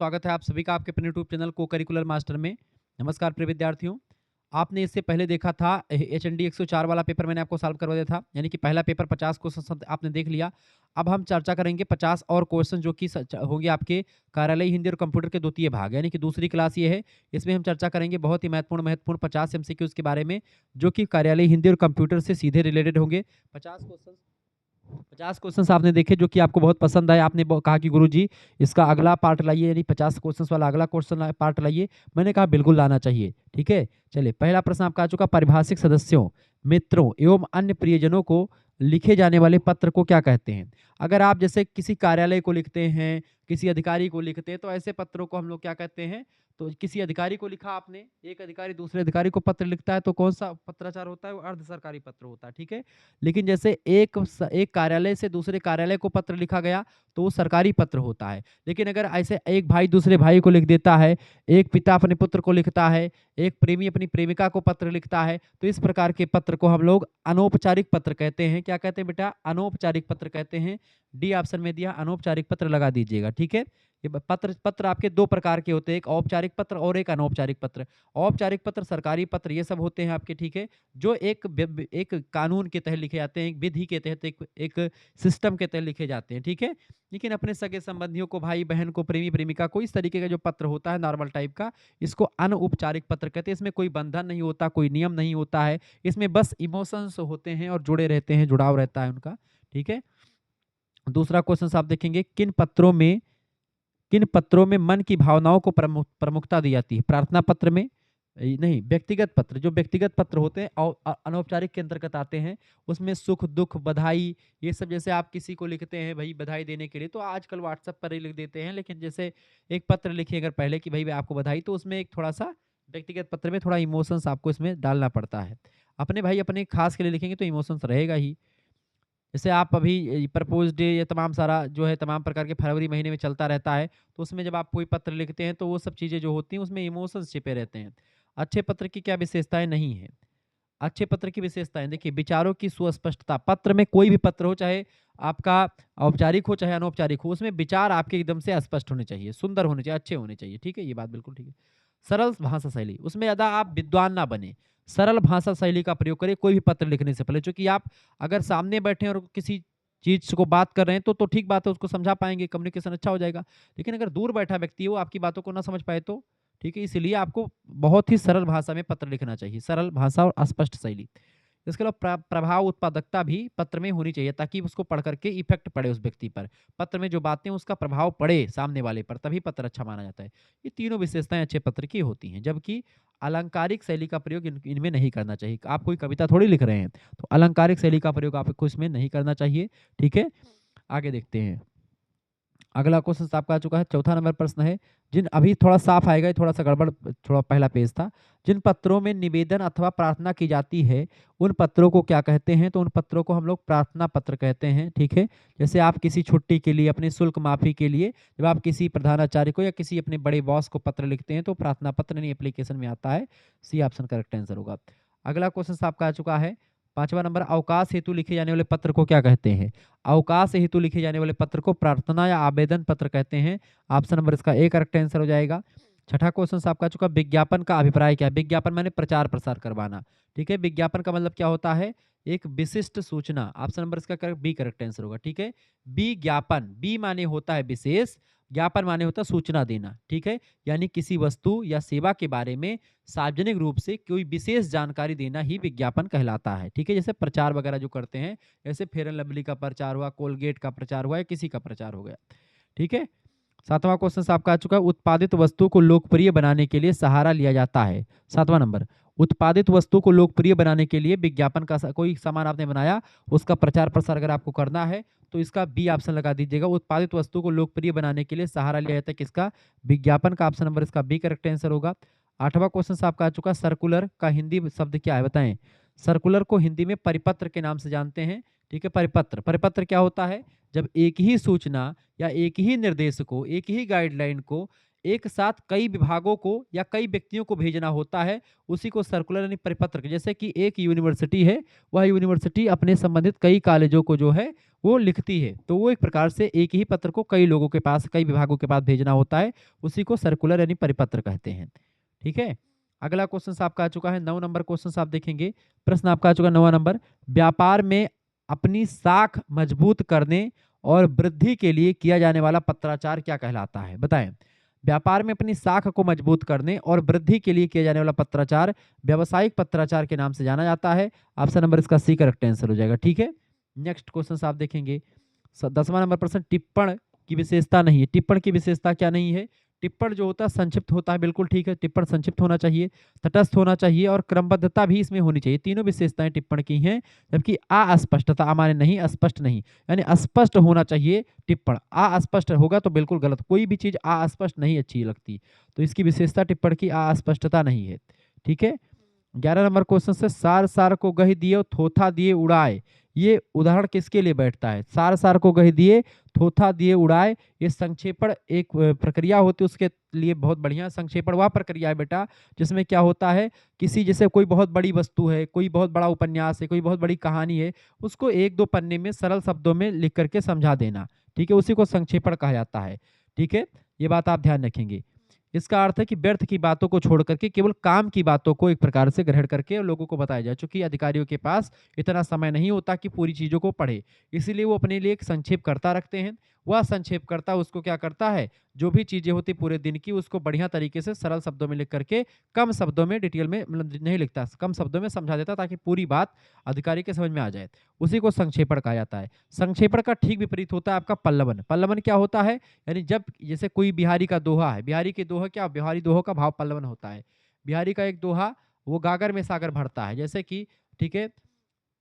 स्वागत है आप सभी का आपके अपने यूट्यूब चैनल को करिकुलर मास्टर में। नमस्कार प्रिय विद्यार्थियों। आपने इससे पहले देखा था एचएनडी 104 वाला पेपर मैंने आपको सॉल्व करवा दिया था, यानी कि पहला पेपर 50 क्वेश्चन सब आपने देख लिया। अब हम चर्चा करेंगे 50 और क्वेश्चन जो कि होंगे आपके कार्यालय हिंदी और कंप्यूटर के द्वितीय भाग, यानी कि दूसरी क्लास ये है। इसमें हम चर्चा करेंगे बहुत ही महत्वपूर्ण महत्वपूर्ण 50 एमसीक्यूज के बारे में, जो कि कार्यालय हिंदी और कंप्यूटर से सीधे रिलेटेड होंगे। 50 क्वेश्चन आपने देखे जो कि आपको बहुत पसंद आए। आपने कहा कि गुरुजी इसका अगला पार्ट लाइए, यानी 50 क्वेश्चंस वाला अगला क्वेश्चन पार्ट लाइए। मैंने कहा बिल्कुल लाना चाहिए। ठीक है, चलिए पहला प्रश्न आपका आ चुका। पारिभाषिक सदस्यों, मित्रों एवं अन्य प्रियजनों को लिखे जाने वाले पत्र को क्या कहते हैं? अगर आप जैसे किसी कार्यालय को लिखते हैं, किसी अधिकारी को लिखते हैं, तो ऐसे पत्रों को हम लोग क्या कहते हैं? तो किसी अधिकारी को लिखा आपने, एक अधिकारी दूसरे अधिकारी को पत्र लिखता है, तो कौन सा पत्राचार होता है? वो अर्ध सरकारी पत्र होता है। ठीक है, लेकिन जैसे एक कार्यालय से दूसरे कार्यालय को पत्र लिखा गया, तो वो सरकारी पत्र होता है। लेकिन अगर ऐसे एक भाई दूसरे भाई को लिख देता है, एक पिता अपने पुत्र को लिखता है, एक प्रेमी अपनी प्रेमिका को पत्र लिखता है, तो इस प्रकार के पत्र को हम लोग अनौपचारिक पत्र कहते हैं। क्या कहते हैं बेटा? अनौपचारिक पत्र कहते हैं। डी ऑप्शन में दिया, अनौपचारिक पत्र लगा दीजिएगा। ठीक है, ये पत्र पत्र आपके दो प्रकार के होते हैं, एक औपचारिक पत्र और एक अनौपचारिक पत्र। औपचारिक पत्र, सरकारी पत्र, ये सब होते हैं आपके। ठीक है, जो एक कानून के तहत लिखे जाते हैं, एक विधि के तहत, एक सिस्टम के तहत लिखे जाते हैं। ठीक है, लेकिन अपने सगे संबंधियों को, भाई बहन को, प्रेमी प्रेमिका को, इस तरीके का जो पत्र होता है नॉर्मल टाइप का, इसको अनौपचारिक पत्र कहते हैं। इसमें कोई बंधन नहीं होता, कोई नियम नहीं होता है, इसमें बस इमोशंस होते हैं और जुड़े रहते हैं, जुड़ाव रहता है उनका। ठीक है, दूसरा क्वेश्चन आप देखेंगे, किन पत्रों में मन की भावनाओं को प्रमुखता दी जाती है? प्रार्थना पत्र में नहीं, व्यक्तिगत पत्र, जो व्यक्तिगत पत्र होते हैं और अनौपचारिक के अंतर्गत आते हैं। उसमें सुख दुख बधाई, ये सब जैसे आप किसी को लिखते हैं भाई बधाई देने के लिए, तो आजकल व्हाट्सएप पर ही लिख देते हैं। लेकिन जैसे एक पत्र लिखिए अगर पहले कि भाई आपको बधाई, तो उसमें एक थोड़ा सा व्यक्तिगत पत्र में थोड़ा इमोशंस आपको इसमें डालना पड़ता है। अपने भाई अपने खास के लिए लिखेंगे तो इमोशंस रहेगा ही। जैसे आप अभी प्रपोज डे, ये तमाम सारा जो है तमाम प्रकार के फरवरी महीने में चलता रहता है, तो उसमें जब आप कोई पत्र लिखते हैं तो वो सब चीज़ें जो होती हैं उसमें इमोशंस छिपे रहते हैं। अच्छे पत्र की क्या विशेषताएं नहीं है? अच्छे पत्र की विशेषताएं देखिए, विचारों की सुस्पष्टता। पत्र में कोई भी पत्र हो, चाहे आपका औपचारिक हो चाहे अनौपचारिक हो, उसमें विचार आपके एकदम से स्पष्ट होने चाहिए, सुंदर होने चाहिए, अच्छे होने चाहिए। ठीक है, ये बात बिल्कुल ठीक है। सरल भाषा शैली, उसमें ज़्यादा आप विद्वान ना बने, सरल भाषा शैली का प्रयोग करें कोई भी पत्र लिखने से पहले। चूंकि आप अगर सामने बैठे और किसी चीज को बात कर रहे हैं तो ठीक बात है, उसको समझा पाएंगे, कम्युनिकेशन अच्छा हो जाएगा। लेकिन अगर दूर बैठा व्यक्ति है, वो आपकी बातों को ना समझ पाए तो ठीक है, इसलिए आपको बहुत ही सरल भाषा में पत्र लिखना चाहिए, सरल भाषा और स्पष्ट शैली। इसके अलावा प्रभाव उत्पादकता भी पत्र में होनी चाहिए, ताकि उसको पढ़ करके इफेक्ट पड़े उस व्यक्ति पर। पत्र में जो बातें उसका प्रभाव पड़े सामने वाले पर, तभी पत्र अच्छा माना जाता है। ये तीनों विशेषताएं अच्छे पत्र की होती हैं। जबकि अलंकारिक शैली का प्रयोग इनमें नहीं करना चाहिए। आप कोई कविता थोड़ी लिख रहे हैं, तो अलंकारिक शैली का प्रयोग आपको इसमें नहीं करना चाहिए। ठीक है, आगे देखते हैं। अगला क्वेश्चन आपका आ चुका है, चौथा नंबर प्रश्न है, जिन अभी थोड़ा साफ आएगा, थोड़ा सा गड़बड़, थोड़ा पहला पेज था। जिन पत्रों में निवेदन अथवा प्रार्थना की जाती है, उन पत्रों को क्या कहते हैं? तो उन पत्रों को हम लोग प्रार्थना पत्र कहते हैं। ठीक है, जैसे आप किसी छुट्टी के लिए, अपने शुल्क माफी के लिए, जब आप किसी प्रधानाचार्य को या किसी अपने बड़े बॉस को पत्र लिखते हैं, तो प्रार्थना पत्र नहीं एप्लीकेशन में आता है। सी ऑप्शन करेक्ट आंसर होगा। अगला क्वेश्चन आपका आ चुका है, पांचवा नंबर, अवकाश हेतु लिखे जाने वाले पत्र को क्या कहते हैं? अवकाश हेतु लिखे जाने वाले पत्र को प्रार्थना या आवेदन पत्र कहते हैं। ऑप्शन नंबर इसका ए करेक्ट आंसर हो जाएगा। छठा क्वेश्चन आपका चुका, विज्ञापन का अभिप्राय क्या है? विज्ञापन माने प्रचार प्रसार करवाना। ठीक है, विज्ञापन का मतलब क्या होता है? एक विशिष्ट सूचना। ऑप्शन नंबर इसका करेक्ट बी करेक्ट आंसर होगा। ठीक है, विज्ञापन, बी माने होता है विशेष, ज्ञापन माने होता है सूचना देना। ठीक है, यानी किसी वस्तु या सेवा के बारे में सार्वजनिक रूप से कोई विशेष जानकारी देना ही विज्ञापन कहलाता है। ठीक है, जैसे प्रचार वगैरह जो करते हैं, जैसे फेयर एंड लवली का प्रचार हुआ, कोलगेट का प्रचार हुआ, या किसी का प्रचार हो गया। ठीक है, सातवां क्वेश्चन आपका आ चुका है, उत्पादित वस्तु को लोकप्रिय बनाने के लिए सहारा लिया जाता है। सातवां नंबर, उत्पादित वस्तु को लोकप्रिय बनाने के लिए विज्ञापन का कोई सामान आपने बनाया, उसका प्रचार प्रसार अगर आपको करना है, तो इसका बी ऑप्शन लगा दीजिएगा। उत्पादित वस्तु को लोकप्रिय बनाने के लिए सहारा लिया जाता है किसका? विज्ञापन का। ऑप्शन नंबर इसका बी करेक्ट आंसर होगा। आठवां क्वेश्चन आपका आ चुका, सर्कुलर का हिंदी शब्द क्या है बताएं? सर्कुलर को हिंदी में परिपत्र के नाम से जानते हैं। ठीक है, परिपत्र, परिपत्र क्या होता है? जब एक ही सूचना या एक ही निर्देश को, एक ही गाइडलाइन को एक साथ कई विभागों को या कई व्यक्तियों को भेजना होता है, उसी को सर्कुलर यानी परिपत्र। जैसे कि एक यूनिवर्सिटी है, वह यूनिवर्सिटी अपने संबंधित कई कॉलेजों को जो है वो लिखती है, तो वो एक प्रकार से एक ही पत्र को कई लोगों के पास, कई विभागों के पास भेजना होता है, उसी को सर्कुलर यानी परिपत्र कहते हैं। ठीक है। अगला क्वेश्चन आपका आ चुका है 9 नंबर क्वेश्चन आप देखेंगे। प्रश्न आपका आ चुका है 9वां नंबर। व्यापार में अपनी साख मजबूत करने और वृद्धि के लिए किया जाने वाला पत्राचार क्या कहलाता है? बताएं। व्यापार में अपनी साख को मजबूत करने और वृद्धि के लिए किया जाने वाला पत्राचार व्यावसायिक पत्राचार के नाम से जाना जाता है। ऑप्शन नंबर इसका सी करेक्ट आंसर हो जाएगा। ठीक है। नेक्स्ट क्वेश्चन आप देखेंगे 10वां नंबर प्रश्न। टिप्पण की विशेषता नहीं है। टिप्पण की विशेषता क्या नहीं है? टिप्पण जो होता है संक्षिप्त होता है, बिल्कुल ठीक है। टिप्पण संक्षिप्त होना चाहिए, तटस्थ होना चाहिए और क्रमबद्धता भी इसमें होनी चाहिए। तीनों विशेषताएं टिप्पण की हैं। जबकि अस्पष्टता, माने नहीं, स्पष्ट नहीं, यानी अस्पष्ट होना चाहिए टिप्पण। अस्पष्ट होगा तो बिल्कुल गलत। कोई भी चीज अस्पष्ट नहीं अच्छी लगती, तो इसकी विशेषता टिप्पण की अस्पष्टता नहीं है। ठीक है। 11 नंबर क्वेश्चन से सार सार को गहि दिए थोथा दिए उड़ाए, ये उदाहरण किसके लिए बैठता है? सार सार को गहि दिए थोथा दिए उड़ाए, ये संक्षेपण एक प्रक्रिया होती है, उसके लिए बहुत बढ़िया। संक्षेपण वह प्रक्रिया है बेटा जिसमें क्या होता है, किसी जैसे कोई बहुत बड़ी वस्तु है, कोई बहुत बड़ा उपन्यास है, कोई बहुत बड़ी कहानी है, उसको एक दो पन्ने में सरल शब्दों में लिख करके समझा देना। ठीक है, उसी को संक्षेपण कहा जाता है। ठीक है, ये बात आप ध्यान रखेंगे। इसका अर्थ है कि व्यर्थ की बातों को छोड़ करके केवल काम की बातों को एक प्रकार से ग्रहण करके लोगों को बताया जाए। चूंकि अधिकारियों के पास इतना समय नहीं होता कि पूरी चीजों को पढ़े, इसीलिए वो अपने लिए एक संक्षेपकर्ता रखते हैं। वह संक्षेपकर्ता उसको क्या करता है, जो भी चीजें होती पूरे दिन की, उसको बढ़िया तरीके से सरल शब्दों में लिख करके, कम शब्दों में, डिटेल में मतलब नहीं लिखता, कम शब्दों में समझा देता ताकि पूरी बात अधिकारी के समझ में आ जाए। उसी को संक्षेपण कहा जाता है। संक्षेपण का ठीक विपरीत होता है आपका पल्लवन। पल्लवन क्या होता है, यानी जब जैसे कोई बिहारी का दोहा है, बिहारी के दोहा क्या, बिहारी दोहों का भाव पल्लवन होता है। बिहारी का एक दोहा वो गागर में सागर भरता है। जैसे कि ठीक है,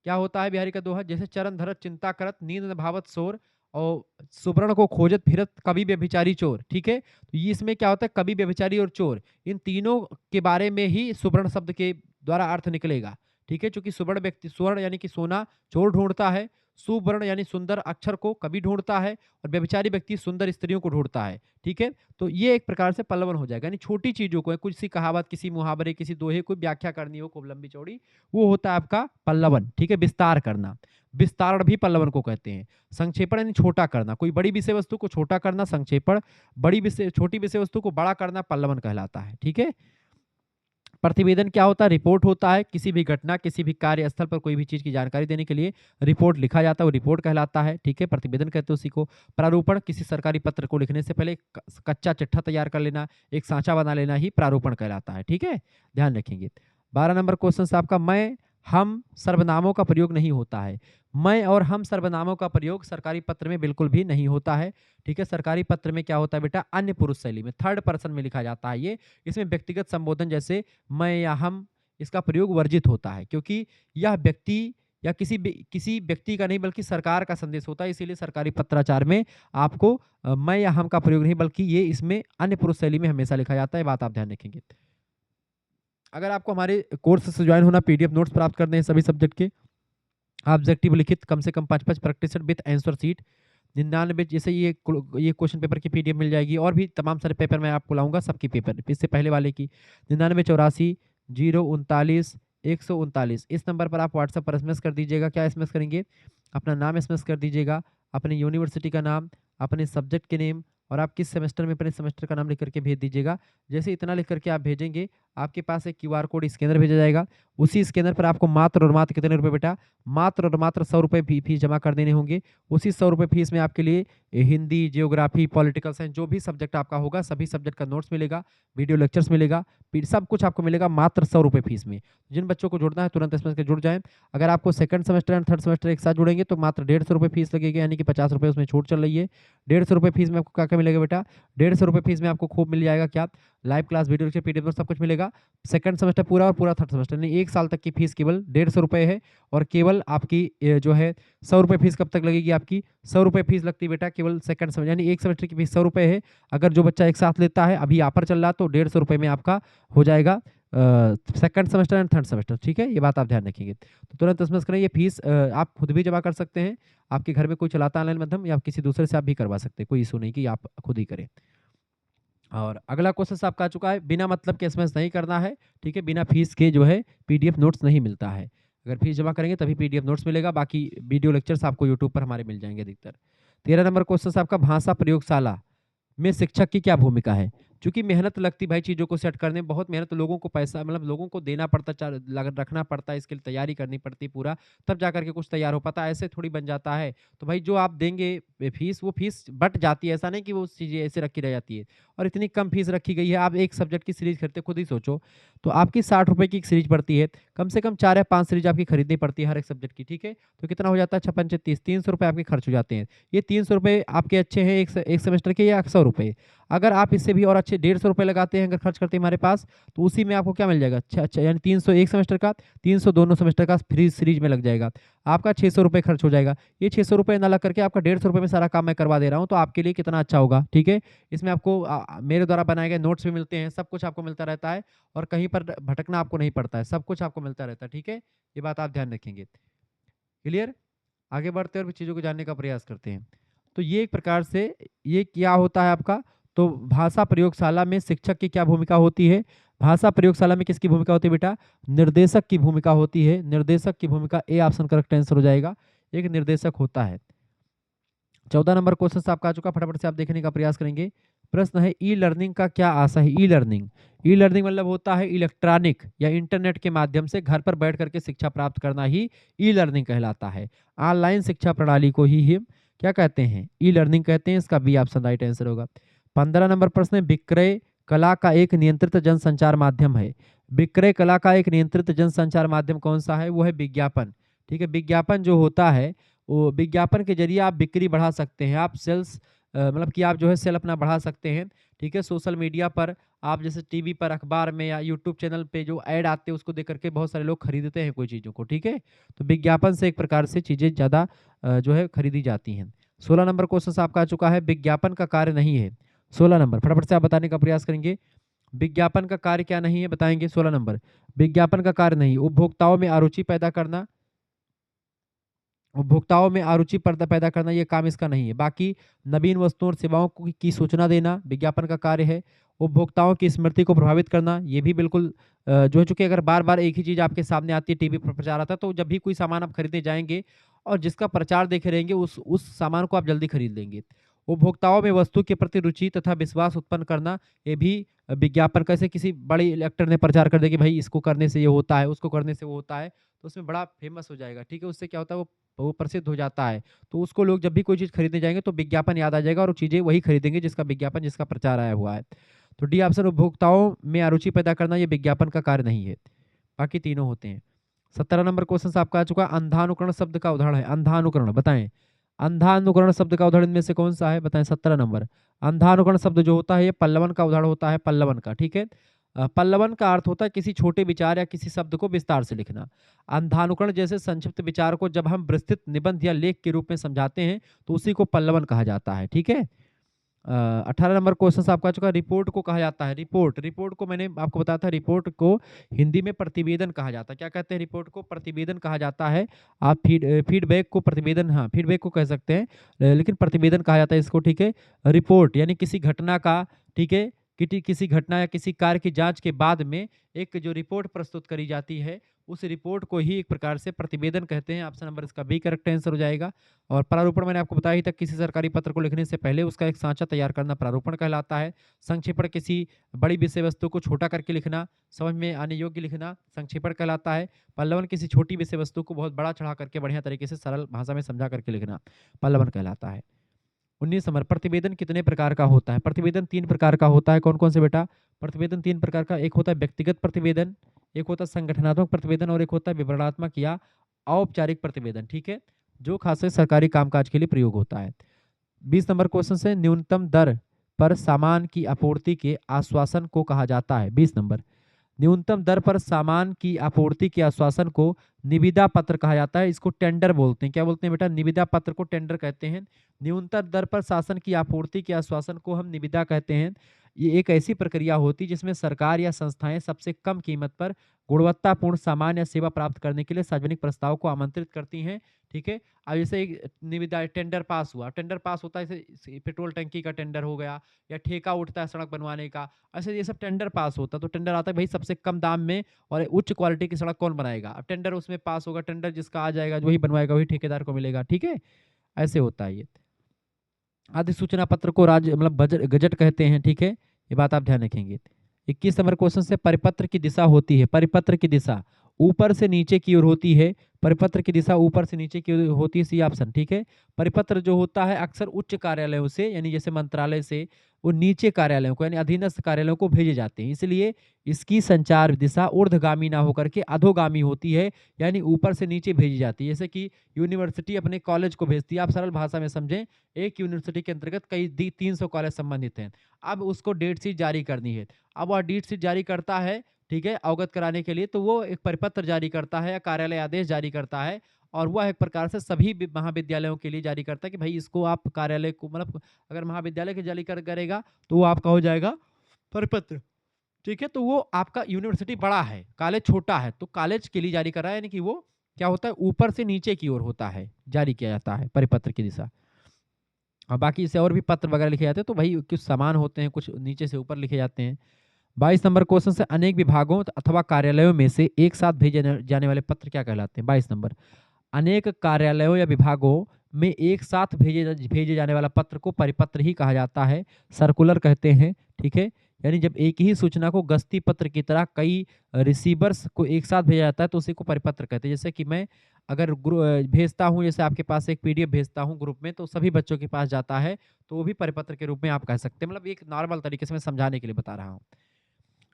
क्या होता है बिहारी का दोहा, जैसे चरण धरत चिंता करत नींद न भावत शोर और सुवर्ण को खोजत फिरत कवि व्यभिचारी चोर। ठीक है, तो ये इसमें क्या होता है, कवि व्यभिचारी और चोर, इन तीनों के बारे में ही सुवर्ण शब्द के द्वारा अर्थ निकलेगा। ठीक है, चूंकि सुवर्ण व्यक्ति, स्वर्ण यानी कि सोना, चोर ढूंढता है। सुवर्ण यानी सुंदर अक्षर को कवि ढूंढता है, और व्यभिचारी व्यक्ति सुंदर स्त्रियों को ढूंढता है। ठीक है, तो ये एक प्रकार से पल्लवन हो जाएगा। यानी छोटी चीजों को, कुछ सी कहावत, किसी मुहावरे, किसी दोहे को व्याख्या करनी हो खूब लंबी चौड़ी, वो होता है आपका पल्लवन। ठीक है, विस्तार करना, विस्तारण भी पल्लवन को कहते हैं। संक्षेपण यानी छोटा करना, कोई बड़ी विषय वस्तु को छोटा करना संक्षेपण, बड़ी विषय, छोटी विषय वस्तु को बड़ा करना पल्लवन कहलाता है। ठीक है। प्रतिवेदन क्या होता है, रिपोर्ट होता है। किसी भी घटना, किसी भी कार्यस्थल पर कोई भी चीज की जानकारी देने के लिए रिपोर्ट लिखा जाता है, वो रिपोर्ट कहलाता है। ठीक है, प्रतिवेदन कहते हैं उसी को। प्रारूपण, किसी सरकारी पत्र को लिखने से पहले कच्चा चिट्ठा तैयार कर लेना, एक सांचा बना लेना ही प्रारूपण कहलाता है। ठीक है, ध्यान रखेंगे। 12 नंबर क्वेश्चन आपका, मैं हम सर्वनामों का प्रयोग नहीं होता है। मैं और हम सर्वनामों का प्रयोग सरकारी पत्र में बिल्कुल भी नहीं होता है। ठीक है, सरकारी पत्र में क्या होता है बेटा, अन्य पुरुष शैली में, थर्ड पर्सन में लिखा जाता है ये। इसमें व्यक्तिगत संबोधन जैसे मैं या हम, इसका प्रयोग वर्जित होता है, क्योंकि यह व्यक्ति या किसी व्यक्ति का नहीं बल्कि सरकार का संदेश होता है। इसीलिए सरकारी पत्राचार में आपको मैं या हम का प्रयोग नहीं, बल्कि ये इसमें अन्य पुरुष शैली में हमेशा लिखा जाता है। बात आप ध्यान रखेंगे। अगर आपको हमारे कोर्स से ज्वाइन होना, पीडीएफ नोट्स प्राप्त करने हैं सभी सब्जेक्ट के, ऑब्जेक्टिव लिखित कम से कम 5-5 प्रैक्टिस विद आंसर शीट 99, जैसे ये क्वेश्चन पेपर की पीडीएफ मिल जाएगी, और भी तमाम सारे पेपर मैं आपको लाऊंगा, सबकी पेपर इससे पहले वाले की। 9984 039 139, इस नंबर पर आप व्हाट्सएप पर एसएमएस कर दीजिएगा। क्या एसएमएस करेंगे, अपना नाम एसएमएस कर दीजिएगा, अपनी यूनिवर्सिटी का नाम, अपने सब्जेक्ट के नेम, और आप किस सेमेस्टर में, अपने सेमेस्टर का नाम लिख करके भेज दीजिएगा। जैसे इतना लिख करके आप भेजेंगे, आपके पास एक क्यूआर कोड स्कैनर भेजा जाएगा। उसी स्कैनर पर आपको मात्र और मात्र कितने रुपए बेटा, मात्र और मात्र 100 रुपये फीस जमा कर देने होंगे। उसी 100 रुपये फीस में आपके लिए हिंदी, जियोग्राफी, पॉलिटिकल साइंस, जो भी सब्जेक्ट आपका होगा सभी सब्जेक्ट का नोट्स मिलेगा, वीडियो लेक्चर्स मिलेगा, सब कुछ आपको मिलेगा मात्र 100 रुपये फीस में। जिन बच्चों को जुड़ना है तुरंत इसमें जुड़ जाएं। अगर आपको second semester and third semester एक साथ जुड़ेंगे तो मात्र 150 रुपये फीस लगेगी, यानी कि 50 रुपये उसमें छूट चल रही है। 150 रुपये फीस में आपको क्या क्या मिलेगा बेटा, 150 रुपये फीस में आपको खूब मिल जाएगा क्या, live class, video lecture, PDF सब कुछ मिलेगा। सेकंड सेमेस्टर पूरा और पूरा थर्ड सेमेस्टर, यानी एक साल तक की फीस केवल 150 रुपये है। और केवल आपकी जो है 100 रुपये फीस कब तक लगेगी आपकी, 100 रुपये फीस लगती है बेटा केवल सेकंड सेमेस्टर, यानी एक सेमेस्टर की फीस 100 रुपये है। अगर जो बच्चा एक साथ लेता है, अभी ऑफर चल रहा है, तो 150 रुपये में आपका हो जाएगा second semester and third semester. ठीक है, ये बात आप ध्यान रखिएगा। तो तुरंत एसएमएस करें। ये फीस आप खुद भी जमा कर सकते हैं, आपके घर में कोई चलाता ऑनलाइन माध्यम, या किसी दूसरे से आप भी करवा सकते हैं, कोई इशू नहीं कि आप खुद ही करें। और अगला क्वेश्चन आपका आ चुका है, बिना मतलब के एसएमएस नहीं करना है, ठीक है? बिना फीस के जो है पीडीएफ नोट्स नहीं मिलता है। अगर फीस जमा करेंगे तभी पीडीएफ नोट्स मिलेगा, बाकी वीडियो लेक्चर्स आपको यूट्यूब पर हमारे मिल जाएँगे अधिकतर। 13 नंबर क्वेश्चन आपका, भाषा प्रयोगशाला में शिक्षक की क्या भूमिका है? चूँकि मेहनत लगती भाई चीज़ों को सेट करने में, बहुत मेहनत, लोगों को पैसा मतलब लोगों को देना पड़ता, चा लग रखना पड़ता है, इसके लिए तैयारी करनी पड़ती है पूरा, तब जाकर के कुछ तैयार हो पाता है, ऐसे थोड़ी बन जाता है। तो भाई जो आप देंगे फीस, वो फीस बँट जाती है, ऐसा नहीं कि वो चीज़ें ऐसे रखी रह जाती है। और इतनी कम फीस रखी गई है, आप एक सब्जेक्ट की सीरीज़ खरीदते खुद ही सोचो, तो आपकी ₹60 की एक सीरीज़ पड़ती है, कम से कम 4 या 5 सीरीज़ आपकी खरीदनी पड़ती है हर एक सब्जेक्ट की, ठीक है? तो कितना हो जाता है, 56 36 ₹300 आपके खर्च हो जाते हैं। ये ₹300 आपके अच्छे हैं एक सेमेस्टर के, या ₹100? अगर आप इससे भी और अच्छे ₹150 लगाते हैं, अगर खर्च करते हैं हमारे पास, तो उसी में आपको क्या मिल जाएगा, यानी 300 एक सेमेस्टर का, 300 दोनों सेमेस्टर का फ्री सीरीज में लग जाएगा। आपका ₹600 खर्च हो जाएगा। ये ₹600 ना लग करके आपका ₹150 में सारा काम मैं करवा दे रहा हूँ, तो आपके लिए कितना अच्छा होगा, ठीक है? इसमें आपको मेरे द्वारा बनाए गए नोट्स भी मिलते हैं, सब कुछ आपको मिलता रहता है, और कहीं पर भटकना आपको नहीं पड़ता है, सब कुछ आपको मिलता रहता है, ठीक है? ये बात आप ध्यान रखेंगे। क्लियर? आगे बढ़ते हैं और भी चीज़ों को जानने का प्रयास करते हैं। तो ये एक प्रकार से ये क्या होता है आपका, तो भाषा प्रयोगशाला में शिक्षक की क्या भूमिका होती है? भाषा प्रयोगशाला में किसकी भूमिका होती है बेटा? निर्देशक की भूमिका होती है। निर्देशक की भूमिका, ए ऑप्शन करेक्ट आंसर हो जाएगा। एक निर्देशक होता है। 14 नंबर क्वेश्चन आपका आ चुका, फटाफट से आप देखने का प्रयास करेंगे। प्रश्न है, ई लर्निंग का क्या आशय है? ई लर्निंग, ई लर्निंग मतलब होता है इलेक्ट्रॉनिक या इंटरनेट के माध्यम से घर पर बैठ करके शिक्षा प्राप्त करना ही ई लर्निंग कहलाता है। ऑनलाइन शिक्षा प्रणाली को ही हम क्या कहते हैं? ई लर्निंग कहते हैं। इसका बी ऑप्शन राइट आंसर होगा। 15 नंबर प्रश्न है, विक्रय कला का एक नियंत्रित जनसंचार माध्यम है। विक्रय कला का एक नियंत्रित जनसंचार माध्यम कौन सा है? वो है विज्ञापन। ठीक है, विज्ञापन जो होता है, वो विज्ञापन के ज़रिए आप बिक्री बढ़ा सकते हैं। आप सेल्स मतलब कि आप जो है सेल अपना बढ़ा सकते हैं। ठीक है, सोशल मीडिया पर आप जैसे टीवी पर, अखबार में या यूट्यूब चैनल पे जो ऐड आते हैं उसको देख करके बहुत सारे लोग खरीदते हैं कोई चीज़ों को, ठीक है? तो विज्ञापन से एक प्रकार से चीज़ें ज़्यादा जो है खरीदी जाती हैं। 16 नंबर क्वेश्चन आपका आ चुका है, विज्ञापन का कार्य नहीं है। 16 नंबर फटाफट से आप बताने का प्रयास करेंगे। विज्ञापन का कार्य क्या नहीं है बताएँगे? 16 नंबर, विज्ञापन का कार्य नहीं, उपभोक्ताओं में अरुचि पैदा करना, उपभोक्ताओं में अरुचि पैदा पैदा करना, ये काम इसका नहीं है। बाकी नवीन वस्तुओं और सेवाओं की सूचना देना विज्ञापन का कार्य है। उपभोक्ताओं की स्मृति को प्रभावित करना, ये भी बिल्कुल जो है, चूँकि अगर बार-बार एक ही चीज़ आपके सामने आती है, टीवी पर प्रचार आता है, तो जब भी कोई सामान आप खरीदने जाएँगे और जिसका प्रचार देखे रहेंगे, उस सामान को आप जल्दी खरीद लेंगे। उपभोक्ताओं में वस्तु के प्रति रुचि तथा विश्वास उत्पन्न करना, ये भी विज्ञापन, कैसे किसी बड़े एक्टर ने प्रचार कर दिया कि भाई इसको करने से ये होता है, उसको करने से वो होता है, तो उसमें बड़ा फेमस हो जाएगा, ठीक है? उससे क्या होता है, वो प्रसिद्ध हो जाता है। तो उसको लोग जब भी कोई चीज़ खरीदने जाएँगे तो विज्ञापन याद आ जाएगा और वो चीज़ें वही खरीदेंगे जिसका विज्ञापन, जिसका प्रचार आया हुआ है। तो डी ऑप्शन, उपभोक्ताओं में अरुचि पैदा करना, ये विज्ञापन का कार्य नहीं है। बाकी तीनों होते हैं। 17 नंबर क्वेश्चन आपका आ चुका, अंधानुकरण शब्द का उदाहरण है। अंधानुकरण बताएँ। अंधानुकरण शब्द का उदाहरण इनमें से कौन सा है? बताएँ 17 नंबर। अंधानुकरण शब्द जो होता है, ये पल्लवन का उदाहरण होता है, पल्लवन का, ठीक है? पल्लवन का अर्थ होता है किसी छोटे विचार या किसी शब्द को विस्तार से लिखना। अंधानुकरण जैसे संक्षिप्त विचार को जब हम विस्तृत निबंध या लेख के रूप में समझाते हैं, तो उसी को पल्लवन कहा जाता है, ठीक है? 18 नंबर क्वेश्चन आपका आ चुका, रिपोर्ट को कहा जाता है, रिपोर्ट, रिपोर्ट को मैंने आपको बताया था, रिपोर्ट को हिंदी में प्रतिवेदन कहा जाता है। क्या कहते हैं? रिपोर्ट को प्रतिवेदन कहा जाता है। आप फीडबैक को प्रतिवेदन, हाँ, फीडबैक को कह सकते हैं, लेकिन प्रतिवेदन कहा जाता है इसको, ठीक है? रिपोर्ट यानी किसी घटना का, ठीक है? किसी घटना या किसी कार्य की जाँच के बाद में एक जो रिपोर्ट प्रस्तुत करी जाती है, उस रिपोर्ट को ही एक प्रकार से प्रतिवेदन कहते हैं। ऑप्शन नंबर इसका बी करेक्ट आंसर हो जाएगा। और प्रारूपण मैंने आपको बताया ही था, किसी सरकारी पत्र को लिखने से पहले उसका एक साँचा तैयार करना प्रारूपण कहलाता है। संक्षेपण, किसी बड़ी विषय वस्तु को छोटा करके लिखना, समझ में आने योग्य लिखना, संक्षेपण कहलाता है। पल्लवन, किसी छोटी विषय वस्तु को बहुत बड़ा चढ़ा करके बढ़िया तरीके से सरल भाषा में समझा करके लिखना, पल्लवन कहलाता है। 19 नंबर, प्रतिवेदन कितने प्रकार का होता है? प्रतिवेदन 3 प्रकार का होता है। कौन-कौन से बेटा? प्रतिवेदन 3 प्रकार का, एक होता है व्यक्तिगत प्रतिवेदन, एक होता है संगठनात्मक प्रतिवेदन और एक होता है विवरणात्मक या औपचारिक प्रतिवेदन, ठीक है? जो खासकर सरकारी कामकाज के लिए प्रयोग होता है। 20 नंबर क्वेश्चन से, न्यूनतम दर पर सामान की आपूर्ति के आश्वासन को कहा जाता है। 20 नंबर, न्यूनतम दर पर सामान की आपूर्ति के आश्वासन को निविदा पत्र कहा जाता है। इसको टेंडर बोलते हैं। क्या बोलते हैं बेटा? निविदा पत्र को टेंडर कहते हैं। न्यूनतम दर पर शासन की आपूर्ति के आश्वासन को हम निविदा कहते हैं। ये एक ऐसी प्रक्रिया होती है जिसमें सरकार या संस्थाएं सबसे कम कीमत पर गुणवत्तापूर्ण सामान या सेवा प्राप्त करने के लिए सार्वजनिक प्रस्ताव को आमंत्रित करती हैं। ठीक है। अब जैसे एक निविदा टेंडर पास हुआ, टेंडर पास होता है जैसे पेट्रोल टंकी का टेंडर हो गया या ठेका उठता है सड़क बनवाने का, ऐसे ये सब टेंडर पास होता है। तो टेंडर आता है भाई सबसे कम दाम में और उच्च क्वालिटी की सड़क कौन बनाएगा। अब टेंडर उसमें पास होगा, टेंडर जिसका आ जाएगा वही बनवाएगा, वही ठेकेदार को मिलेगा। ठीक है, ऐसे होता है ये। अधिसूचना पत्र को राज्य मतलब बजट गजट कहते हैं। ठीक है, ये बात आप ध्यान रखेंगे। 21 नंबर क्वेश्चन से परिपत्र की दिशा होती है, परिपत्र की दिशा ऊपर से नीचे की ओर होती है। परिपत्र की दिशा ऊपर से नीचे की ओर होती है, सी ऑप्शन। ठीक है, परिपत्र जो होता है अक्सर उच्च कार्यालयों से यानी जैसे मंत्रालय से वो नीचे कार्यालयों को यानी अधीनस्थ कार्यालयों को भेजे जाते हैं, इसलिए इसकी संचार दिशा ऊर्ध्वगामी ना होकर के अधोगामी होती है, यानी ऊपर से नीचे भेजी जाती है। जैसे कि यूनिवर्सिटी अपने कॉलेज को भेजती है, आप सरल भाषा में समझें, एक यूनिवर्सिटी के अंतर्गत कई 300 कॉलेज संबंधित हैं। अब उसको डेट शीट जारी करनी है, अब वह डेट शीट जारी करता है, ठीक है, अवगत कराने के लिए, तो वो एक परिपत्र जारी करता है या कार्यालय आदेश जारी करता है, और वह एक प्रकार से सभी महाविद्यालयों के लिए जारी करता है कि भाई इसको आप कार्यालय को मतलब अगर महाविद्यालय के जारी करेगा तो वो आपका हो जाएगा परिपत्र। ठीक है, तो वो आपका यूनिवर्सिटी बड़ा है, कॉलेज छोटा है, तो कॉलेज के लिए जारी कर रहा है, यानी कि वो क्या होता है ऊपर से नीचे की ओर होता है, जारी किया जाता है परिपत्र की दिशा। और बाकी इससे और भी पत्र वगैरह लिखे जाते हैं, तो भाई कुछ समान होते हैं, कुछ नीचे से ऊपर लिखे जाते हैं। 22 नंबर क्वेश्चन से अनेक विभागों अथवा कार्यालयों में से एक साथ भेजे जाने वाले पत्र क्या कहलाते हैं। 22 नंबर, अनेक कार्यालयों या विभागों में एक साथ भेजे जाने वाला पत्र को परिपत्र ही कहा जाता है, सर्कुलर कहते हैं। ठीक है, यानी जब एक ही सूचना को गश्ती पत्र की तरह कई रिसीवर्स को एक साथ भेजा जाता है तो उसी को परिपत्र कहते हैं। जैसे कि मैं अगर भेजता हूँ, जैसे आपके पास एक पीडीएफ भेजता हूँ ग्रुप में, तो सभी बच्चों के पास जाता है, तो वो भी परिपत्र के रूप में आप कह सकते हैं। मतलब एक नॉर्मल तरीके से मैं समझाने के लिए बता रहा हूँ।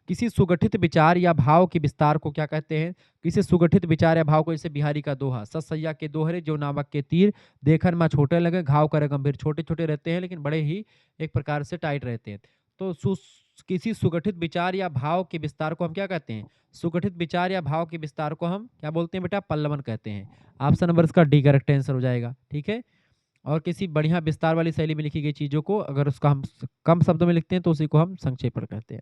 किसी सुगठित विचार या भाव के विस्तार को क्या कहते हैं। किसी सुगठित विचार या भाव को, जैसे बिहारी का दोहा, सत सैया के दोहरे जो नामक के तीर देखन में छोटे लगे घाव करे गंभीर। छोटे छोटे रहते हैं लेकिन बड़े ही एक प्रकार से टाइट रहते हैं। तो किसी सुगठित विचार या भाव के विस्तार को हम क्या कहते हैं। सुगठित विचार या भाव के विस्तार को हम क्या बोलते हैं बेटा, पल्लवन कहते हैं। ऑप्शन नंबर इसका डी करेक्ट आंसर हो जाएगा। ठीक है, और किसी बढ़िया विस्तार वाली शैली में लिखी गई चीजों को अगर उसका हम कम शब्दों में लिखते हैं तो उसी को हम संक्षेपण कहते हैं।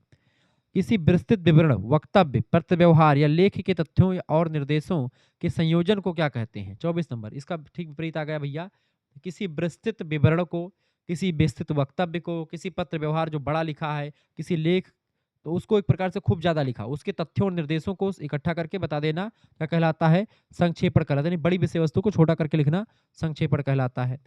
किसी विस्तृत विवरण, वक्तव्य, पत्रव्यवहार या लेख के तथ्यों और निर्देशों के संयोजन को क्या कहते हैं। 24 नंबर, इसका ठीक विपरीत आ गया भैया। किसी विस्तृत विवरण को, किसी विस्तृत वक्तव्य को, किसी पत्र व्यवहार जो बड़ा लिखा है, किसी लेख तो उसको एक प्रकार से खूब ज्यादा लिखा, उसके तथ्यों और निर्देशों को इकट्ठा करके बता देना क्या कहलाता है, संक्षेपण कहलाता है। यानी बड़ी विषय वस्तु को छोटा करके लिखना संक्षेपण कहलाता है।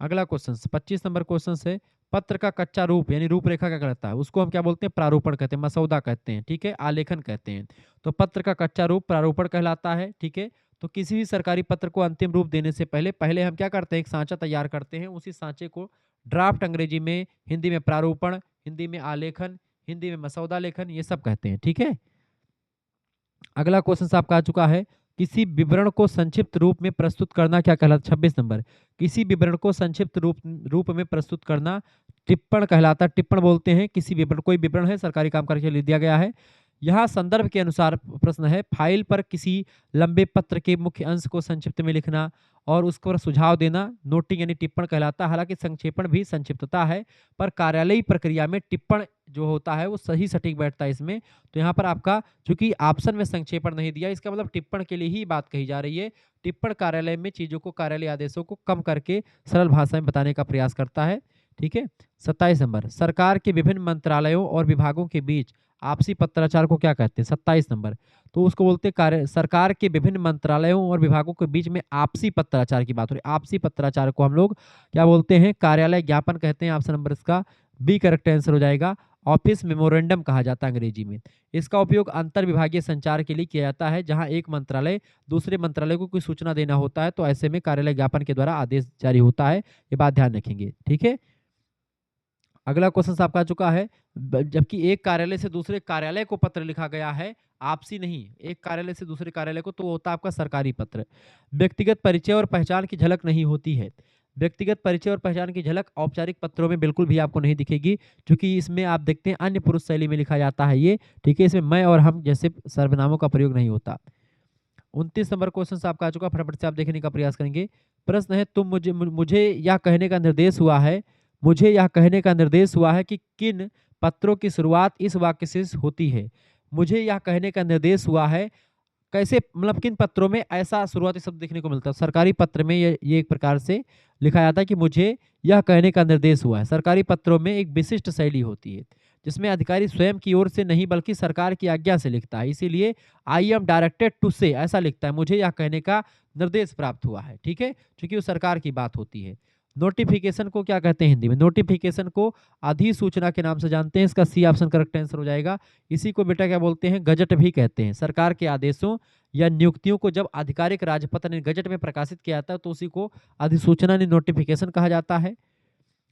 अगला क्वेश्चन 25 नंबर क्वेश्चन से पत्र का कच्चा रूप यानी रूपरेखा क्या कहलाता है, उसको हम क्या बोलते हैं, प्रारूपण कहते हैं, मसौदा कहते हैं। ठीक है, आलेखन कहते हैं। तो पत्र का कच्चा रूप प्रारूपण कहलाता है। ठीक है, तो किसी भी सरकारी पत्र को अंतिम रूप देने से पहले पहले हम क्या करते हैं, एक सांचा तैयार करते हैं, उसी सांचे को ड्राफ्ट अंग्रेजी में, हिंदी में प्रारूपण, हिंदी में आलेखन, हिंदी में मसौदा लेखन, ये सब कहते हैं। ठीक है, अगला क्वेश्चन आपका आ चुका है, किसी विवरण को संक्षिप्त रूप में प्रस्तुत करना क्या कहलाता है। 26 नंबर, किसी विवरण को संक्षिप्त रूप में प्रस्तुत करना टिप्पण कहलाता है। टिप्पण बोलते हैं किसी विवरण, कोई विवरण है सरकारी कामकाज के लिए दिया गया है, यहाँ संदर्भ के अनुसार प्रश्न है, फाइल पर किसी लंबे पत्र के मुख्य अंश को संक्षिप्त में लिखना और उस पर सुझाव देना नोटिंग यानी टिप्पण कहलाता है। हालांकि संक्षेपण भी संक्षिप्तता है, पर कार्यालयी प्रक्रिया में टिप्पण जो होता है वो सही सटीक बैठता है इसमें। तो यहाँ पर आपका चूंकि ऑप्शन में संक्षेपण नहीं दिया, इसका मतलब टिप्पण के लिए ही बात कही जा रही है। टिप्पण कार्यालय में चीजों को, कार्यालय आदेशों को कम करके सरल भाषा में बताने का प्रयास करता है। ठीक है, 27 नंबर, सरकार के विभिन्न मंत्रालयों और विभागों के बीच आपसी पत्राचार को क्या कहते हैं। 27 नंबर, तो उसको बोलते हैं कार्य, सरकार के विभिन्न मंत्रालयों और विभागों के बीच में आपसी पत्राचार की बात हो रही है। आपसी पत्राचार को हम लोग क्या बोलते हैं, कार्यालय ज्ञापन कहते हैं। ऑप्शन नंबर इसका बी करेक्ट आंसर हो जाएगा। ऑफिस मेमोरेंडम कहा जाता है अंग्रेजी में। इसका उपयोग अंतर विभागीय संचार के लिए किया जाता है, जहां एक मंत्रालय दूसरे मंत्रालय को कोई सूचना देना होता है, तो ऐसे में कार्यालय ज्ञापन के द्वारा आदेश जारी होता है। ये बात ध्यान रखेंगे। ठीक है, अगला क्वेश्चन आपका आ चुका है, जबकि एक कार्यालय से दूसरे कार्यालय को पत्र लिखा गया है, आपसी नहीं, एक कार्यालय से दूसरे कार्यालय को, तो वो होता है आपका सरकारी पत्र। व्यक्तिगत परिचय और पहचान की झलक नहीं होती है। व्यक्तिगत परिचय और पहचान की झलक औपचारिक पत्रों में बिल्कुल भी आपको नहीं दिखेगी, क्योंकि इसमें आप देखते हैं अन्य पुरुष शैली में लिखा जाता है ये। ठीक है, इसमें मैं और हम जैसे सर्वनामों का प्रयोग नहीं होता। 29 नंबर क्वेश्चन आपका आ चुका, फटाफट से आप देखने का प्रयास करेंगे। प्रश्न है, तुम मुझे मुझे यह कहने का निर्देश हुआ है, मुझे यह कहने का निर्देश हुआ है कि किन पत्रों की शुरुआत इस वाक्य से होती है। मुझे यह कहने का निर्देश हुआ है, कैसे मतलब किन पत्रों में ऐसा शुरुआती शब्द देखने को मिलता है। सरकारी पत्र में ये एक प्रकार से लिखा जाता है कि मुझे यह कहने का निर्देश हुआ है। सरकारी पत्रों में एक विशिष्ट शैली होती है जिसमें अधिकारी स्वयं की ओर से नहीं बल्कि सरकार की आज्ञा से लिखता है। इसीलिए आई एम डायरेक्टेड टू से ऐसा लिखता है, मुझे यह कहने का निर्देश प्राप्त हुआ है। ठीक है, क्योंकि वो सरकार की बात होती है। नोटिफिकेशन को क्या कहते हैं हिंदी में? नोटिफिकेशन को अधिसूचना के नाम से जानते हैं। इसका सी ऑप्शन करेक्ट आंसर हो जाएगा। इसी को बेटा क्या बोलते हैं? गजट भी कहते हैं। सरकार के आदेशों या नियुक्तियों को जब आधिकारिक राजपत्र ने गजट में प्रकाशित किया जाता है तो उसी को अधिसूचना ने नोटिफिकेशन कहा जाता है।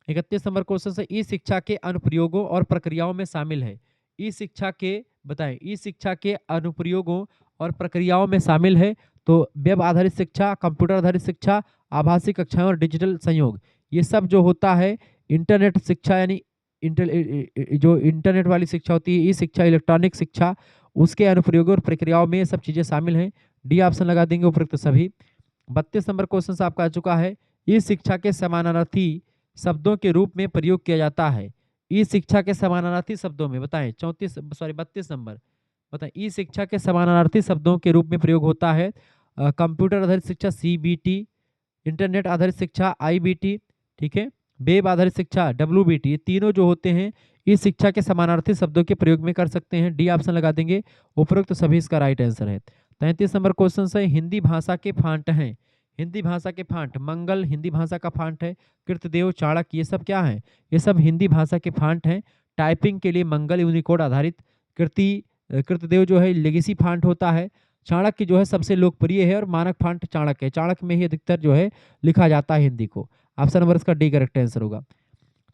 31 नंबर क्वेश्चन से ई शिक्षा के अनुप्रयोगों और प्रक्रियाओं में शामिल है। ई शिक्षा के बताएं, ई शिक्षा के अनुप्रयोगों और प्रक्रियाओं में शामिल है तो वेब आधारित शिक्षा, कंप्यूटर आधारित शिक्षा, आभासी कक्षाएं और डिजिटल संयोग, ये सब जो होता है इंटरनेट शिक्षा यानी जो इंटरनेट वाली शिक्षा होती है, ई शिक्षा, इलेक्ट्रॉनिक शिक्षा, उसके अनुप्रयोगों और प्रक्रियाओं में ये सब चीजें शामिल हैं। डी ऑप्शन लगा देंगे उपयुक्त सभी। 32 नंबर क्वेश्चन आपका आ चुका है। ई शिक्षा के समानार्थी शब्दों के रूप में प्रयोग किया जाता है। ई शिक्षा के समानार्थी शब्दों में बताएं 32 नंबर बताएं। ई शिक्षा के समानार्थी शब्दों के रूप में प्रयोग होता है कंप्यूटर आधारित शिक्षा सीबीटी, इंटरनेट आधारित शिक्षा आईबीटी, ठीक है, वेब आधारित शिक्षा डब्ल्यूबीटी, ये तीनों जो होते हैं इस शिक्षा के समानार्थी शब्दों के प्रयोग में कर सकते हैं। डी ऑप्शन लगा देंगे, उपरोक्त सभी इसका राइट आंसर है। 33 नंबर क्वेश्चन है हिंदी भाषा के फांट हैं। हिंदी भाषा के फांट, मंगल हिंदी भाषा का फांट है, कृतदेव, चाणक्य, ये सब क्या है? ये सब हिंदी भाषा के फांट हैं। टाइपिंग के लिए मंगल यूनिकोड आधारित, कृतदेव जो है लेगेसी फांट होता है, चाणक्य जो है सबसे लोकप्रिय है और मानक फांट चाणक्य है। चाणक्य में ही अधिकतर जो है लिखा जाता है हिंदी को। ऑप्शन नंबर इसका डी करेक्ट आंसर होगा।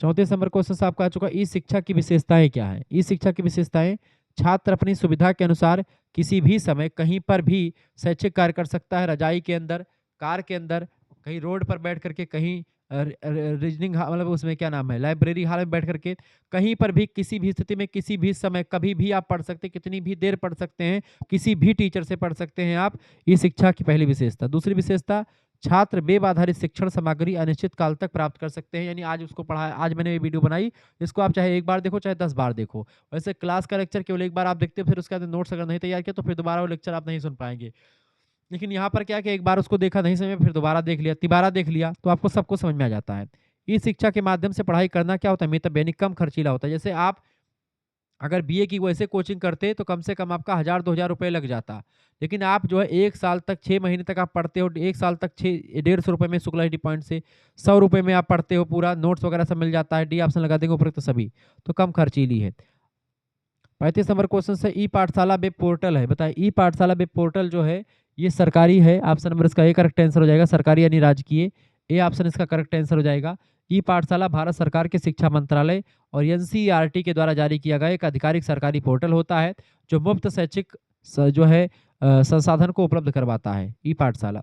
34 नंबर क्वेश्चन आपका आ चुका। ई शिक्षा की विशेषताएं क्या है? ई शिक्षा की विशेषताएं, छात्र अपनी सुविधा के अनुसार किसी भी समय कहीं पर भी शैक्षिक कार्य कर सकता है। रजाई के अंदर, कार के अंदर, कहीं रोड पर बैठ करके, कहीं रीजनिंग मतलब उसमें क्या नाम है लाइब्रेरी हॉल में बैठ करके, कहीं पर भी किसी भी स्थिति में किसी भी समय कभी भी आप पढ़ सकते हैं, कितनी भी देर पढ़ सकते हैं, किसी भी टीचर से पढ़ सकते हैं आप। ये शिक्षा की पहली विशेषता। दूसरी विशेषता, छात्र वेब आधारित शिक्षण सामग्री अनिश्चित काल तक प्राप्त कर सकते हैं। यानी आज उसको पढ़ा, आज मैंने ये वीडियो बनाई, इसको आप चाहे एक बार देखो चाहे 10 बार देखो। वैसे क्लास का लेक्चर केवल एक बार आप देखते हो, फिर उसके बाद नोट्स अगर नहीं तैयार किया तो फिर दोबारा वो लेक्चर आप नहीं सुन पाएंगे। लेकिन यहाँ पर क्या है कि एक बार उसको देखा, नहीं समझ में, फिर दोबारा देख लिया, तिबारा देख लिया, तो आपको सबको समझ में आ जाता है। इस शिक्षा के माध्यम से पढ़ाई करना क्या होता है? मितव्ययी यानी कम खर्चीला होता है। जैसे आप अगर बीए की वैसे कोचिंग करते तो कम से कम आपका 1000-2000 रुपये लग जाता। लेकिन आप जो है 1 साल तक, 6 महीने तक आप पढ़ते हो, 1 साल तक 150 रुपये में शुक्ला डी पॉइंट से 100 रुपये में आप पढ़ते हो, पूरा नोट्स वगैरह सब मिल जाता है। डी ऑप्शन लगा देंगे उपयुक्त सभी, तो कम खर्चीली है। 35 नंबर क्वेश्चन से ई पाठशाला वेब पोर्टल है। बताएं ई पाठशाला वेब पोर्टल जो है ये सरकारी है। ऑप्शन नंबर इसका ए करेक्ट आंसर हो जाएगा। सरकारी यानी राजकीय, ए ऑप्शन इसका करेक्ट आंसर हो जाएगा। ई पाठशाला भारत सरकार के शिक्षा मंत्रालय और एनसीईआरटी के द्वारा जारी किया गया एक आधिकारिक सरकारी पोर्टल होता है जो मुफ्त शैक्षिक जो है संसाधन को उपलब्ध करवाता है। ई पाठशाला।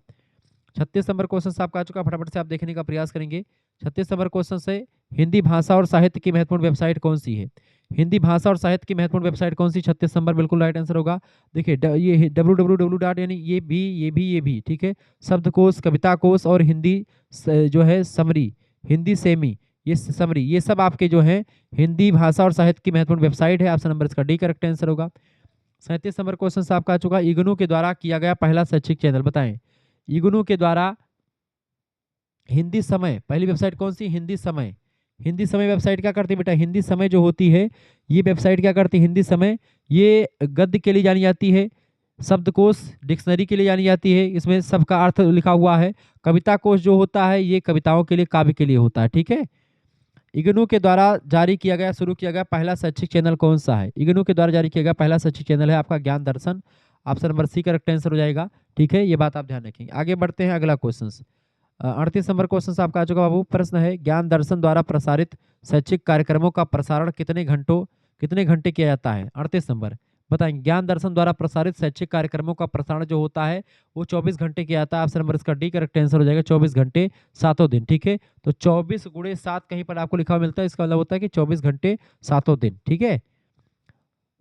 36 नंबर क्वेश्चन आपका आ चुका, फटाफट से आप देखने का प्रयास करेंगे। 36 नंबर क्वेश्चन से हिंदी भाषा और साहित्य की महत्वपूर्ण वेबसाइट कौन सी है? हिंदी भाषा और साहित्य की महत्वपूर्ण वेबसाइट कौन सी? 36 नंबर बिल्कुल राइट आंसर होगा। देखिए ये www डॉट यानी ये भी ठीक है, शब्दकोश, कविता कोश और हिंदी जो है समरी, हिंदी सेमी, ये समरी, ये सब आपके जो है हिंदी भाषा और साहित्य की महत्वपूर्ण वेबसाइट है। ऑप्शन नंबर इसका डी करेक्ट आंसर होगा। 37 नंबर क्वेश्चन आपका आ चुका, इग्नू के द्वारा किया गया पहला शैक्षिक चैनल बताएं। इग्नू के द्वारा हिंदी समय, पहली वेबसाइट कौन सी? हिंदी समय। हिंदी समय वेबसाइट क्या करती है बेटा? हिंदी समय जो होती है ये वेबसाइट क्या करती है? हिंदी समय ये गद्य के लिए जानी जाती है, शब्दकोश डिक्शनरी के लिए जानी जाती है, इसमें सबका अर्थ लिखा हुआ है। कविता कोश जो होता है ये कविताओं के लिए, काव्य के लिए होता है। ठीक है। इग्नू के द्वारा जारी किया गया, शुरू किया गया पहला शैक्षिक चैनल कौन सा है? इग्नू के द्वारा जारी किया गया पहला शैक्षिक चैनल है आपका Gyan Darshan. Option number C correct answer हो जाएगा। ठीक है, ये बात आप ध्यान रखेंगे। आगे बढ़ते हैं, अगला क्वेश्चन 38 नंबर क्वेश्चन आपका आ चुका बाबू। प्रश्न है ज्ञान दर्शन द्वारा प्रसारित शैक्षिक कार्यक्रमों का प्रसारण कितने घंटे किया जाता है? 38 नंबर बताएंगे। ज्ञान दर्शन द्वारा प्रसारित शैक्षिक कार्यक्रमों का प्रसारण जो होता है वो 24 घंटे किया जाता है। ऑप्शन नंबर इसका डी करेक्ट आंसर हो जाएगा। 24 घंटे 7 दिन। ठीक है, तो 24 गुणे 7 कहीं पर आपको लिखा हुआ मिलता है, इसका मतलब होता है कि 24 घंटे 7 दिन। ठीक है।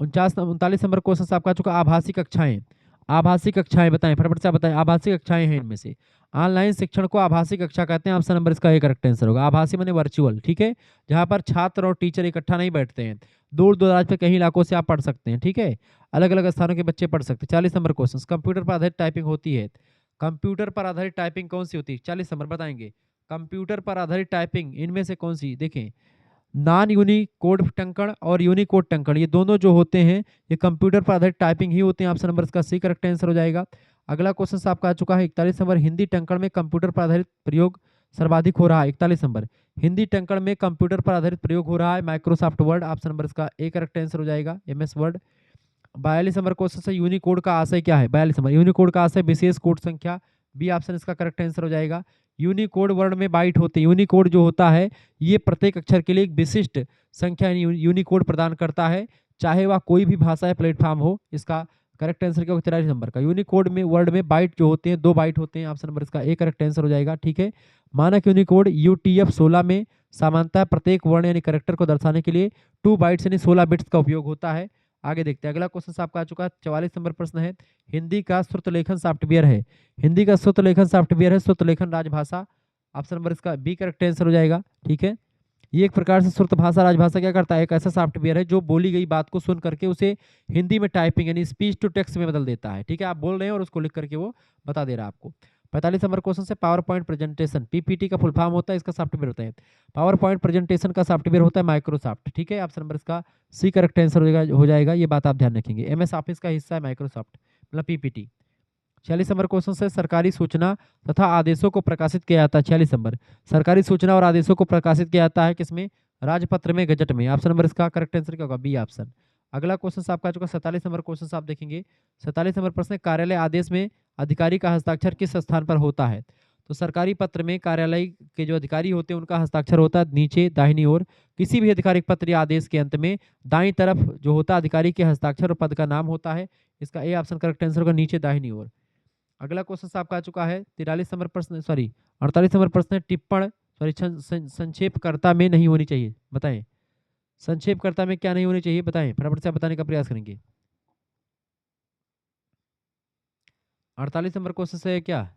39 नंबर क्वेश्चन आपका आ चुका, आभासी कक्षाएं। आभासी कक्षाएं बताएं, फटाफट से बताएं, आभासी कक्षाएं हैं इनमें से। ऑनलाइन शिक्षण को आभासी कक्षा कहते हैं। ऑप्शन नंबर इसका ए करेक्ट आंसर होगा। आभासी माने वर्चुअल, ठीक है, जहाँ पर छात्र और टीचर इकट्ठा नहीं बैठते हैं। दूर दराज पे कहीं इलाकों से आप पढ़ सकते हैं, ठीक है, अलग अलग स्थानों के बच्चे पढ़ सकते हैं। 40 नंबर क्वेश्चन, कंप्यूटर पर आधारित टाइपिंग होती है। कंप्यूटर पर आधारित टाइपिंग कौन सी होती है? 40 नंबर बताएंगे। कंप्यूटर पर आधारित टाइपिंग इनमें से कौन सी? देखें, नॉन यूनिकोड टंकण और यूनिकोड टंकण, ये दोनों जो होते हैं ये कंप्यूटर पर आधारित टाइपिंग ही होते हैं। ऑप्शन नंबर इसका सी करेक्ट आंसर हो जाएगा। अगला क्वेश्चन आपका आ चुका है 41 नंबर, हिंदी टंकण में कंप्यूटर पर आधारित प्रयोग सर्वाधिक हो रहा है। 41 नंबर, हिंदी टंकण में कंप्यूटर पर आधारित प्रयोग हो रहा है माइक्रोसॉफ्ट वर्ड। ऑप्शन नंबर इसका ए करेक्ट आंसर हो जाएगा, MS वर्ड। 42 नंबर क्वेश्चन से यूनिकोड का आशय क्या है? 42 नंबर, यूनिकोड का आशय विशेष कोड संख्या। बी ऑप्शन इसका करेक्ट आंसर हो जाएगा। यूनिकोड वर्ण में बाइट होते हैं। यूनिकोड जो होता है ये प्रत्येक अक्षर के लिए एक विशिष्ट संख्या यूनिकोड प्रदान करता है, चाहे वह कोई भी भाषा या प्लेटफॉर्म हो। इसका करेक्ट आंसर क्या होगा? 43 नंबर का। यूनिकोड में वर्ड में बाइट जो होते हैं 2 बाइट होते हैं। ऑप्शन नंबर इसका ए करेक्ट आंसर हो जाएगा, ठीक है। मानक यूनिकोड UTF-16 में सामान्यतः प्रत्येक वर्ण यानी करेक्टर को दर्शाने के लिए 2 बाइट्स यानी 16 बिट्स का उपयोग होता है। आगे देखते हैं, अगला क्वेश्चन आपका आ चुका है 44 नंबर प्रश्न है, हिंदी का श्रुत लेखन सॉफ्टवेयर है। हिंदी का श्रुत लेखन सॉफ्टवेयर है श्रुत लेखन राजभाषा। ऑप्शन नंबर इसका बी करेक्ट आंसर हो जाएगा, ठीक है। ये एक प्रकार से श्रुत भाषा राजभाषा क्या करता है? एक ऐसा सॉफ्टवेयर है जो बोली गई बात को सुन करके उसे हिंदी में टाइपिंग यानी स्पीच टू टेक्स्ट में बदल देता है, ठीक है। आप बोल रहे हैं और उसको लिख करके वो बता दे रहा है आपको। 45 नंबर क्वेश्चन से पावर पॉइंट प्रेजेंटेशन, PPT का फुल फॉर्म होता है, इसका सॉफ्टवेयर होता है। पावर पॉइंट प्रेजेंटेशन का सॉफ्टवेयर होता है माइक्रोसॉफ्ट, ठीक है। ऑप्शन नंबर इसका सी करेक्ट आंसर हो जाएगा। ये बात आप ध्यान रखेंगे। MS ऑफिस का हिस्सा है माइक्रोसॉफ्ट, मतलब PPT। 46 नंबर क्वेश्चन से सरकारी सूचना तथा आदेशों को प्रकाशित किया जाता है। 46 नंबर, सरकारी सूचना और आदेशों को प्रकाशित किया जाता है किसमें? राजपत्र में, गजट में। ऑप्शन नंबर इसका करेक्ट आंसर क्या होगा? B option. अगला क्वेश्चन आपका चुका 47 नंबर क्वेश्चन आप देखेंगे। 47 नंबर प्रश्न, कार्यालय आदेश में अधिकारी का हस्ताक्षर किस स्थान पर होता है? तो सरकारी पत्र में कार्यालय के जो अधिकारी होते हैं उनका हस्ताक्षर होता है नीचे दाहिनी ओर। किसी भी आधिकारिक पत्र या आदेश के अंत में दाईं तरफ जो होता है अधिकारी के हस्ताक्षर और पद का नाम होता है। इसका ए ऑप्शन करेक्ट आंसर होगा, नीचे दाहिनी ओर। अगला क्वेश्चन आपका आ चुका है 43 नंबर प्रश्न, सॉरी 48 नंबर प्रश्न है, टिप्पण सॉरी संक्षेपकर्ता में नहीं होनी चाहिए, बताएं। संक्षेपकर्ता में क्या नहीं होनी चाहिए बताएं, फटाफट से आप बताने का प्रयास करेंगे। 48 नंबर क्वेश्चन से क्या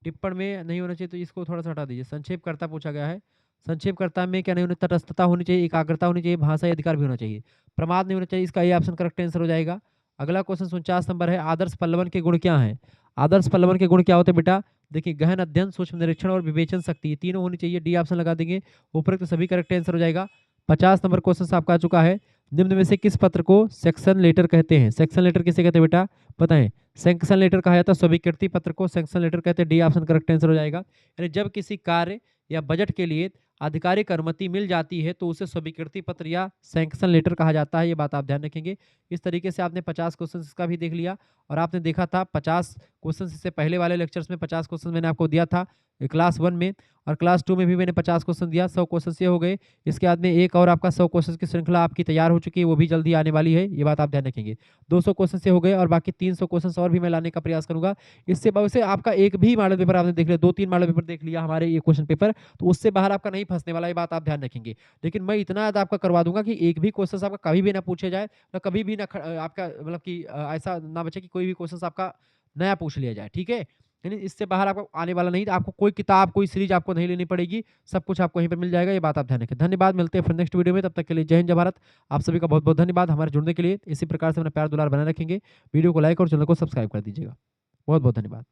टिप्पण में नहीं होना चाहिए? तो इसको थोड़ा सा हटा दीजिए। संक्षेपकर्ता पूछा गया है, संक्षेपकर्ता में क्या नहीं होना? तटस्थता होनी चाहिए, एकाग्रता होनी चाहिए, भाषा या अधिकार भी होना चाहिए, प्रमाद नहीं होना चाहिए। इसका ये ऑप्शन करेक्ट आंसर हो जाएगा। अगला क्वेश्चन 49 नंबर है, आदर्श पल्लवन के गुण क्या हैं? आदर्श पल्लवन के गुण क्या होते हैं बेटा? देखिए, गहन अध्ययन, सूक्ष्म निरीक्षण और विवेचन शक्ति, ये तीनों होनी चाहिए। डी ऑप्शन लगा देंगे, उपरोक्त सभी करेक्ट आंसर हो जाएगा। 50 नंबर क्वेश्चन आपका आ चुका है, निम्न में से किस पत्र को सेक्शन लेटर कहते हैं? सेक्शन लेटर किसे कहते हैं बेटा बताएं? सैंक्शन लेटर कहा जाता है स्वीकृति पत्र को, सैंक्शन लेटर कहते हैं। डी ऑप्शन करेक्ट आंसर हो जाएगा। यानी जब किसी कार्य या बजट के लिए आधिकारिक अनुमति मिल जाती है तो उसे स्वीकृति पत्र या सैंक्शन लेटर कहा जाता है। ये बात आप ध्यान रखेंगे। इस तरीके से आपने 50 क्वेश्चन इसका भी देख लिया और आपने देखा था 50 क्वेश्चन से पहले वाले लेक्चर्स में 50 क्वेश्चन मैंने आपको दिया था क्लास 1 में, और क्लास 2 में भी मैंने 50 क्वेश्चन दिया। 100 क्वेश्चन ये हो गए। इसके बाद में एक और आपका 100 क्वेश्चन की श्रृंखला आपकी तैयार हो चुकी है, वो भी जल्दी आने वाली है। ये बात आप ध्यान रखेंगे। 200 क्वेश्चन से हो गए और बाकी 300 क्वेश्चन और भी मैं लाने का प्रयास करूंगा। इससे वैसे आपका एक भी मॉडल पेपर आपने देख लिया, 2-3 मॉडल पेपर देख लिया हमारे ये क्वेश्चन पेपर, तो उससे बाहर आपका नहीं फंसने वाला। ये बात आप ध्यान रखेंगे। लेकिन मैं इतना याद आपका करवा दूंगा कि एक भी क्वेश्चन आपका कभी भी ना पूछे जाए, ना कभी भी ना आपका मतलब कि ऐसा ना बचे कि कोई भी क्वेश्चन आपका नया पूछ लिया जाए, ठीक है। यानी इससे बाहर आपको आने वाला नहीं। आपको कोई किताब कोई सीरीज आपको नहीं लेनी पड़ेगी, सब कुछ आपको यहीं पर मिल जाएगा। ये बात आप ध्यान रखें। धन्यवाद, मिलते हैं फिर नेक्स्ट वीडियो में। तब तक के लिए जय हिंद जय भारत। आप सभी का बहुत बहुत धन्यवाद हमारे जुड़ने के लिए। इसी प्रकार से अपना प्यार दुलार बनाए रखेंगे। वीडियो को लाइक और चैनल को सब्सक्राइब कर दीजिएगा। बहुत बहुत धन्यवाद।